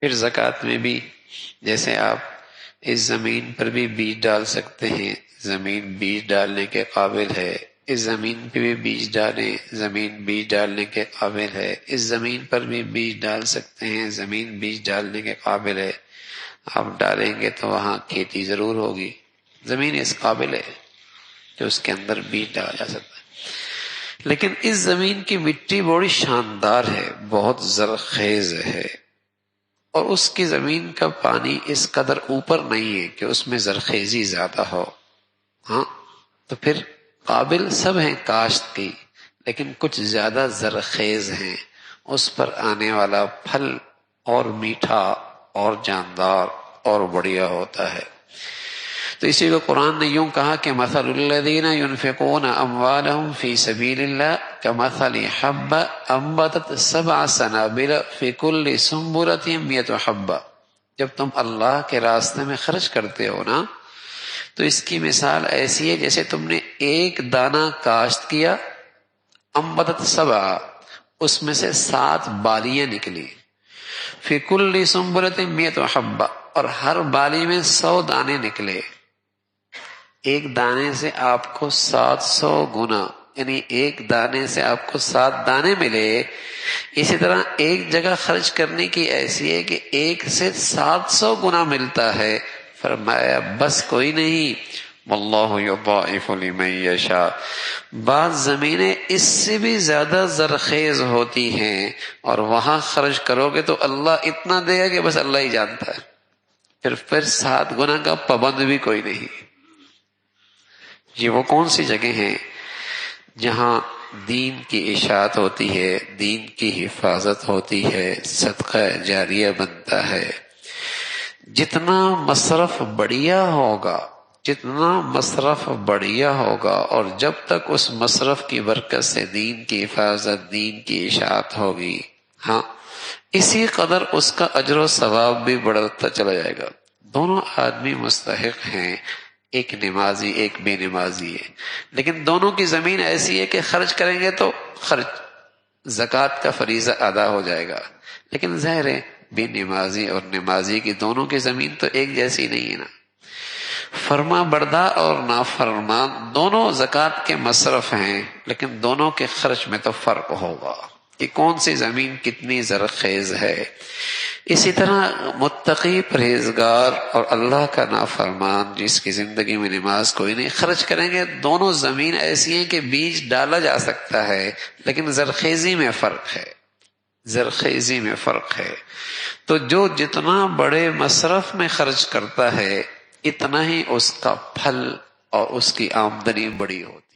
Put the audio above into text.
پھر زکوٰۃ میں بھی جیسے آپ اس زمین پر بھی بیج ڈال سکتے ہیں، زمین بیج ڈالنے کے قابل ہے، اس زمین پہ بھی بیج ڈالیں، زمین بیج ڈالنے کے قابل ہے، اس زمین پر بھی بیج ڈال سکتے ہیں، زمین بیج ڈالنے کے قابل ہے۔ آپ ڈالیں گے تو وہاں کھیتی ضرور ہوگی، زمین اس قابل ہے کہ اس کے اندر بیج ڈالا جا سکتا ہے۔ لیکن اس زمین کی مٹی بڑی شاندار ہے، بہت زرخیز ہے، اور اس کی زمین کا پانی اس قدر اوپر نہیں ہے کہ اس میں زرخیزی زیادہ ہو، ہاں تو پھر قابل سب ہیں کاشت کی، لیکن کچھ زیادہ زرخیز ہیں، اس پر آنے والا پھل اور میٹھا اور جاندار اور بڑھیا ہوتا ہے۔ تو اسی کو قرآن نے یوں کہا کہ مثل الذین ينفقون اموالهم فی سبیل اللہ کمثل حبۃ انبتت سبع سنابل فی کل سنبلۃ مئۃ حبۃ۔ جب تم اللہ کے راستے میں خرچ کرتے ہو نا تو اس کی مثال ایسی ہے جیسے تم نے ایک دانہ کاشت کیا، انبتت سبع، اس میں سے 7 بالیاں نکلی، فی کل سنبلۃ مئۃ حبۃ، اور ہر بالی میں 100 دانے نکلے۔ ایک دانے سے آپ کو 700 گنا، یعنی ایک دانے سے آپ کو 7 دانے ملے۔ اسی طرح ایک جگہ خرچ کرنے کی ایسی ہے کہ ایک سے 700 گنا ملتا ہے۔ فرمایا بس کوئی نہیں، واللہ یضاعف لمن یشاء، بعض زمینیں اس سے بھی زیادہ زرخیز ہوتی ہیں اور وہاں خرچ کرو گے تو اللہ اتنا دے گا کہ بس اللہ ہی جانتا ہے، پھر 7 گنا کا پابند بھی کوئی نہیں۔ یہ وہ کون سی جگہ ہیں جہاں دین کی اشاعت ہوتی ہے، دین کی حفاظت ہوتی ہے، صدقہ جاریہ بنتا ہے۔ جتنا مصرف بڑھیا ہوگا، جتنا مصرف بڑھیا ہوگا، اور جب تک اس مصرف کی برکت سے دین کی حفاظت، دین کی اشاعت ہوگی، ہاں اسی قدر اس کا اجر و ثواب بھی بڑھتا چلا جائے گا۔ دونوں آدمی مستحق ہیں، ایک نمازی ایک بے نمازی ہے، لیکن دونوں کی زمین ایسی ہے کہ خرچ کریں گے تو خرچ زکوٰۃ کا فریضہ ادا ہو جائے گا، لیکن ظاہر ہے بے نمازی اور نمازی کی دونوں کی زمین تو ایک جیسی نہیں ہے نا۔ فرما بردار اور نافرمان دونوں زکوٰۃ کے مصرف ہیں، لیکن دونوں کے خرچ میں تو فرق ہوگا کہ کون سی زمین کتنی زرخیز ہے۔ اسی طرح متقی پرہیزگار اور اللہ کا نافرمان جس کی زندگی میں نماز کوئی نہیں، خرچ کریں گے، دونوں زمین ایسی ہیں کہ بیج ڈالا جا سکتا ہے، لیکن زرخیزی میں فرق ہے، زرخیزی میں فرق ہے۔ تو جو جتنا بڑے مصرف میں خرچ کرتا ہے اتنا ہی اس کا پھل اور اس کی آمدنی بڑی ہوتی ہے۔